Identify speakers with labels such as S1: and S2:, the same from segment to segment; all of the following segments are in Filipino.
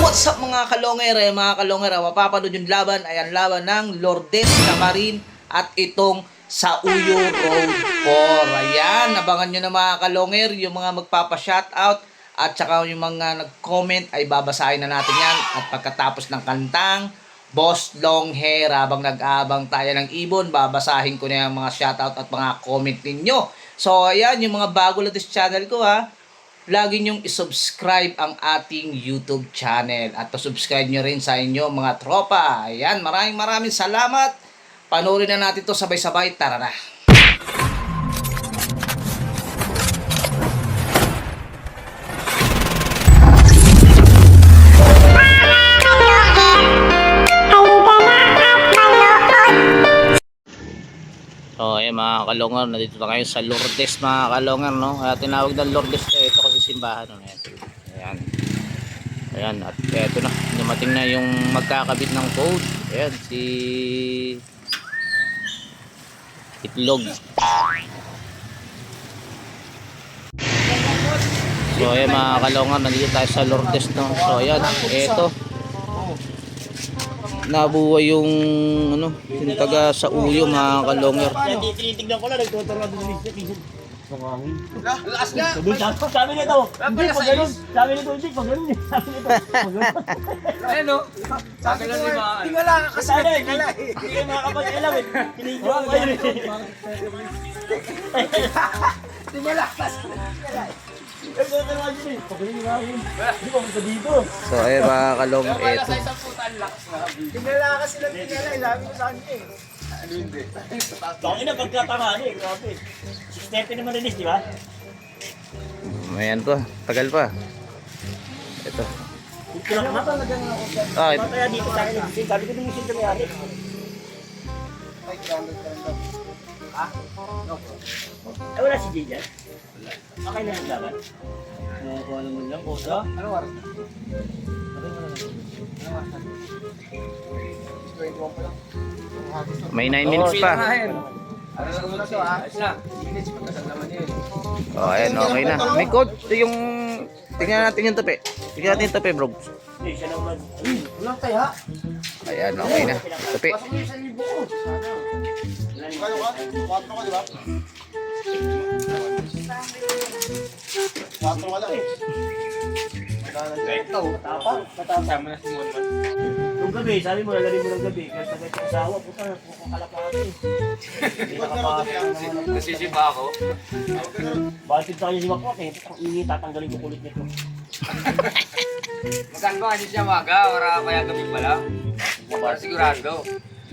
S1: What's up mga kalonger? Mga kalonger, mapapanood yung laban. Ayan, laban ng Lourdes Camarin at itong sa Uyo Road 4. Ayan, abangan nyo na mga kalonger, yung mga magpapa-shoutout at saka yung mga nag-comment ay babasahin na natin yan. At pagkatapos ng kantang Boss Long Hair, habang nag-aabang tayo ng ibon, babasahin ko na yung mga shoutout at mga comment ninyo. So ayan, yung mga bago lang sa channel ko ha, lagi nyong isubscribe ang ating YouTube channel at subscribe nyo rin sa inyo mga tropa. Ayan, maraming salamat. Panoorin na natin to sabay-sabay. Tara na. So ayan mga kalongar, nandito na kayo sa Lourdes mga kalongar, no? Kaya tinawag na Lourdes ito kasi simbahan, no? Ayan. Ayan, at eto na, dumating na yung magkakabit ng code. Ayan, si Itlog. So ayan mga kalongar, nandito tayo sa Lourdes, no? So ayan, eto. Nabuhay yung ano, yung taga sa Uyo mga kalongar.
S2: Tinitignan ko lang, nagtuturo doon sa minsan. Lakas nga! Sabi nito, hindi pag ganun. Sabi nito, hindi pag ganun. Sabi nito, pag ganun.
S3: Ayun o. Sabi lang ni mga...
S2: Tingala ka kasi nagtingala eh. Hindi kayo makakapag-ilaw eh. Tinignan ko kayo eh. Tingala kasi nagtingala eh. Nagtuturo dyan eh. Pag ganun nga yun. Hindi pa punta dito.
S1: So ayun mga kalongar, eto.
S3: Sa isang putan, lakas nga.
S2: Tingala kasi nagtingala eh. Sabi ko sa kanya eh.
S3: Ano hindi?
S2: Bakit na pagkatangaan eh. Grabe. 6:30 naman release, di ba?
S1: Ayan pa, tagal pa. Ito.
S2: Kinakata na gano'n ako.
S1: Ah, ito.
S2: Kaya dito sa akin, sabi ko din yung sinto may ari. Ha? Eh, wala si Jay dyan? Okay na yung laban? Kuha naman lang, kusa. Ano oras na?
S1: May 9 minutes pa.
S3: Ano lang muna to ha? Ayos na. Minutes, pagkasal naman yun.
S1: Oh, ayan, okay na. May code. Ito yung... Tingnan natin yung tape. Tingnan natin yung tape, bro.
S2: Hindi, siya naman.
S3: Walang tayo ha?
S1: Ayan, okay na. Tape.
S3: Pasok mo yung 1,000 ko.
S2: Kayo ka? 4 ka, di ba? 4 ka lang eh. Matapang.
S3: Sama na si Monman.
S2: Yung gabi, sabi mo, lalari mo ng gabi. Kaya sa gabi asawa, puta na, kukalapati. Hindi nakapasok naman.
S3: Nasisipa ako.
S2: Bakit sa kanya si Makwak eh? Hindi tatanggalin ko kulit nito.
S3: Magkano ba kasi siya maga? Wala kaya gabi pala? Para sigurado.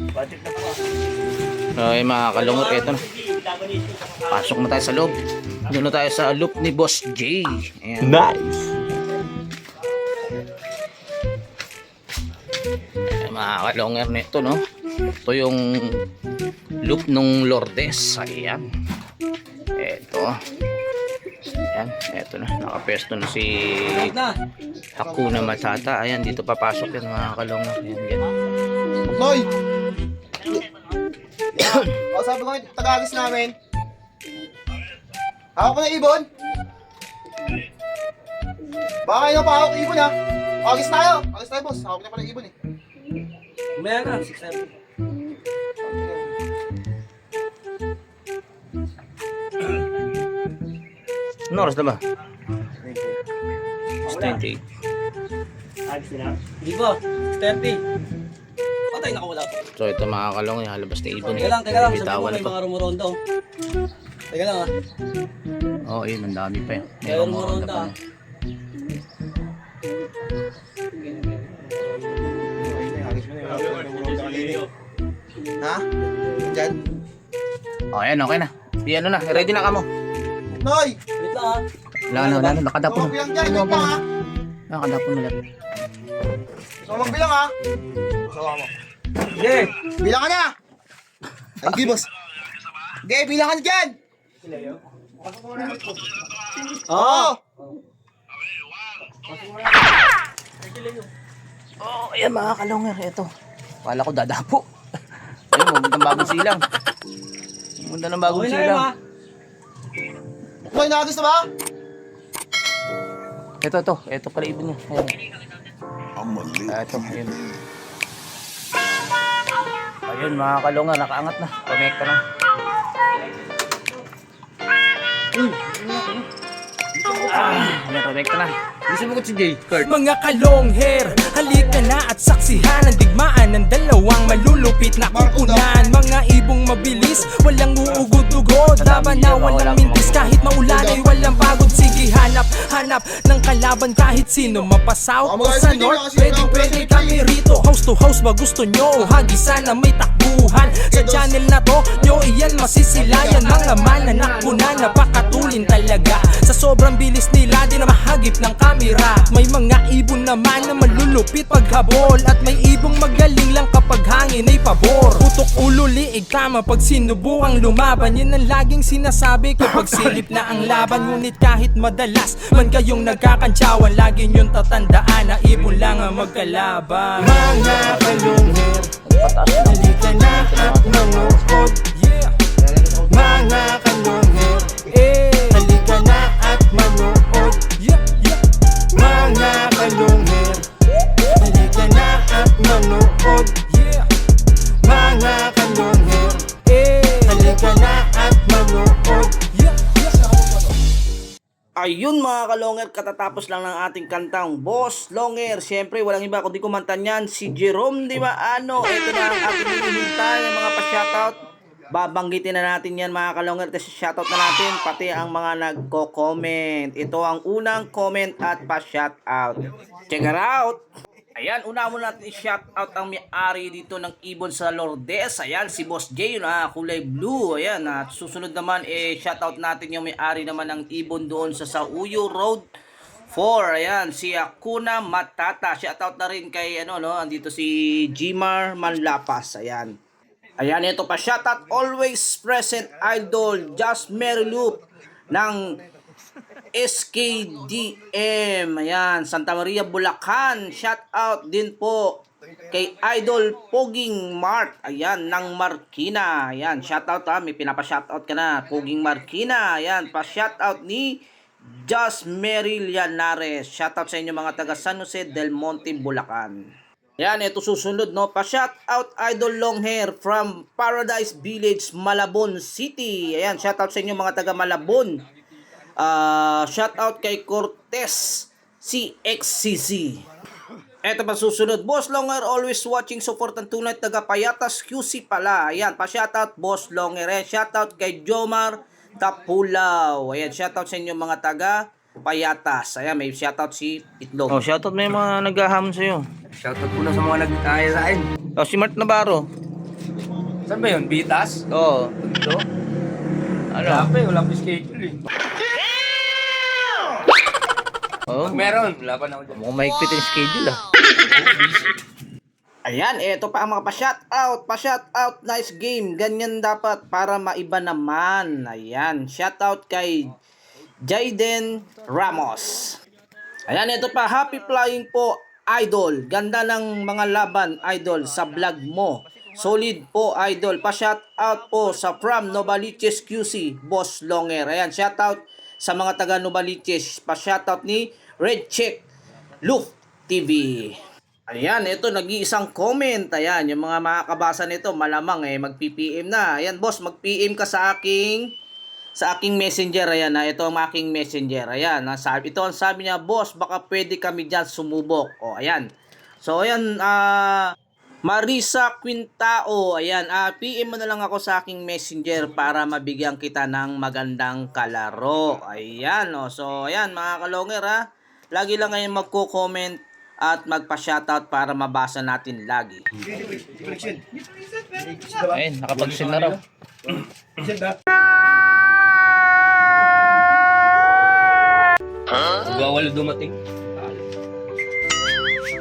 S2: Bakit na po?
S1: Okay, mga kalungot. Ito na. Pasok na tayo sa loob. Doon na tayo sa loop ni Boss J. Ayan.
S2: Nice!
S1: Ayan, mga kalungot nito, no? Ito yung loop nung Lourdes. Ayan. Ito. Ayan. Ito na. Nakapesto na si Hakuna Matata. Ayan, dito papasok yan mga kalungot. Ayan, ganyan.
S4: Noy! O, sabi ko taga-agis namin. Ako pa na ibon. Baka kayo na pa ako ibon ha. Agis tayo. Agis tayo boss. Ako na pala ibon eh.
S3: Umaya na, 6:30.
S1: Ano oras na ba? 6:28.
S2: Ayos nila.
S3: Hindi ko, 30. Patay na ko wala po.
S1: So ito mga kalong, yung halabas na ibon.
S3: Teka lang. Sabi mo
S1: Bitawan
S3: may
S1: na to.
S3: mga rumurondo. Teka lang ha.
S1: Oo, yun, ang dami pa yun.
S3: May rumurondo
S1: pa
S3: ha.
S1: na.
S4: Ha? Diyan?
S1: O, ayan, okay na. Di ano na, ready na ka mo.
S4: Noy!
S3: Wait lang ha.
S1: Wala na, nakadapon
S4: Tumag
S1: na.
S4: bilang dyan. Wait lang ha.
S1: Nakadapon na lang.
S4: Tumag bilang ha. Sawa mo.
S3: Sige.
S4: Bilang ka na! Ay, hindi boss. Hindi, bilang ka na dyan! Oo!
S1: Oh, ayan mga kalungan, ito. Kala ko dadapo. Ayun, maganda ng bagong silang. Maganda ng bagong
S3: Okay na yun
S1: silang.
S3: ha.
S4: Noy, nakagis na ba?
S1: Ito pala ibon niya. Ayan. Ito, ayun. Ayun mga kalungan, nakaangat na. Connecta na. Connecta na. Gusto mo ko si Jay? Kurt.
S5: Mga kalongher, halika na at saksihan ang digmaan ng dalawang malulupit na kupunan. Mga ibong mabilis, walang uugod-ugod, laban na walang mintis kahit maulan ay walang pagod. Sige hanap ng kalaban kahit sino, mapa-south o sa north, pwede kami rito. House to house ba gusto nyo? Hagisan na may takbuhan sa channel na to, nyo iyan masisilayan. Mga mananakbo na napakatulin talaga, sa sobrang bilis nila di na mahagip ng kamera. May mga ibon naman na malulupit paghabol, at may ibong magaling lang kapag hangin ay pabor. Putok ulo liig tama pag sinubukang lumaban, yan ang laging sinasabi kapag silip na ang laban. Ngunit kahit madalas man kayong nagkakantsawan, lagi nyong tatandaan na ibon lang ang magkalaban. Mga kalungher, halika na at manood. Yeah. Mga kalungher, halika na at manood. Yeah, yeah. Mga kalungher, halika na at manood. Yeah. Mga kalungher, halika na at manood. Yeah, yeah.
S1: Ayun mga kalongger, katatapos lang ng ating kantang Boss Longer. Siyempre, walang iba kundi kumanta niyan, si Jerome Di Maano. Ito na ang ating hinihintay, yung mga pa-shoutout. Babanggitin na natin yan mga kalongger, kasi shoutout na natin pati ang mga nagko-comment. Ito ang unang comment at pa-shoutout. Check it out! Ayan, una muna natin i-shoutout ang may-ari dito ng ibon sa Lourdes. Ayan, si Boss J, yun, kulay blue. Ayan, at susunod naman, shoutout natin yung may-ari naman ng ibon doon sa Sauyo Road 4. Ayan, si Akuna Matata. Shoutout na rin kay, andito si Jimar Manlapas. Ayan. Ayan, ito pa, shoutout always present idol, Just Mary Loop ng SKDM. Ayan, Santa Maria, Bulacan. Shout out din po kay Idol Poging Mart. Ayan, ng Marikina. Ayan, shout out may pinapa-shout out ka na. Poging Marikina. Ayan, pa-shout out ni Just Mary Llanares. Shout out sa inyo mga taga San Jose del Monte, Bulacan. Ayan, ito susunod, no? Pa-shout out Idol Longhair from Paradise Village, Malabon City. Ayan, shout out sa inyo mga taga Malabon. Shout out kay Cortez CXCC. Eto pa susunod, Boss Longer always watching, support ang tunay taga Payatas QC pala. Ayan, pa shout out Boss Longer. Ayan, shout out kay Jomar Tapulaw. Ayan, shout out sa inyo mga taga Payatas. Ayan, may shout out si Itlog. Oh, shout out may mga naghahamon sa iyo.
S3: Shoutout po na sa mga nag-taya sa akin.
S1: Oh, si Mart Navarro.
S3: Saan ba yun? Bitas?
S1: Oo.
S3: Dito?
S1: Ano?
S3: Wala pa schedule eh.
S1: Oh,
S3: Pag meron, wala pa na ako dyan.
S1: mukhang mahigpit yung schedule Ayan, eto pa ang mga pa-shout out, nice game. Ganyan dapat para maiba naman. Ayan, shout out kay Jaden Ramos. Ayan, eto pa, happy flying po Idol. Ganda ng mga laban Idol sa vlog mo. Solid po Idol. Pa-shout out po sa from Novaliches QC, Boss Longer. Ayan, shout out sa mga taga Novaliches. Pa-shout out ni Red Check Loop TV. Ayan, ito nag-iisang comment. Ayan, yung mga makakabasa nito malamang mag-PPM na. Ayan, boss, mag-PM ka sa aking messenger. Ayan, ito ang aking messenger. Ayan, ito ang sabi niya, boss, baka pwede kami dyan sumubok. O, ayan. So, ayan, Marisa Quintao, ayan, PM mo na lang ako sa aking messenger para mabigyan kita ng magandang kalaro. Ayan, so, ayan, mga kalonger, lagi lang ngayon magko-comment at magpa-shoutout para mabasa natin lagi. Ayun, nakapag-send na raw.
S3: Magwawalo dumating.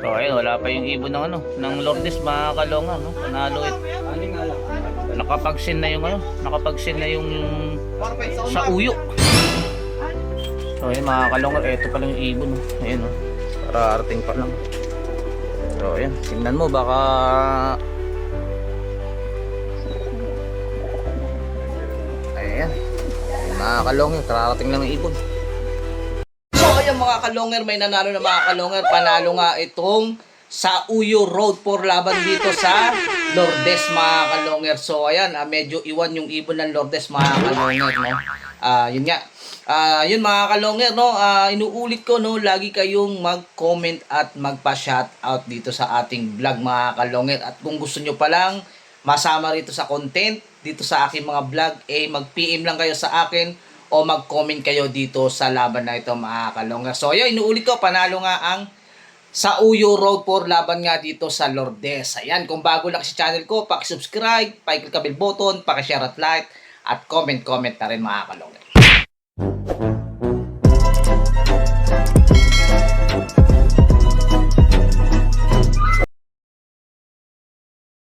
S1: So ayun, wala pa yung ibon ng ng Lourdes, mga kalonga, no? Panalo it. Nakapag-send na yung sa uyo. So ayun mga kalonga, ito pa lang yung ibon, no? Ayun, no? Parating pa lang. So ayun, tingnan mo baka ayan. Mga kalonga, kararating lang ng ibon. So ayan mga kalonger, may nanalo na mga kalonger. Panalo nga itong sa Uyo Road 4 laban dito sa Lourdes mga kalonger. So ayan, medyo iwan yung ibon ng Lourdes mga kalonger, no. Yun nga. Yun mga kalonger, no. Inuulit ko, no, lagi kayong mag-comment at magpa-shoutout dito sa ating vlog mga kalonger. At kung gusto nyo palang masama rito sa content dito sa aking mga vlog, mag-PM lang kayo sa akin o mag-comment kayo dito sa laban na ito mga kalongga. So ayun, inuulit ko, panalo nga ang sa Uyo Road 4 laban nga dito sa Lourdes. Ayan, kung bago lang sa channel ko, paki-subscribe, paki-click ka bell button, paki-share at like, at comment na rin mga kalongga.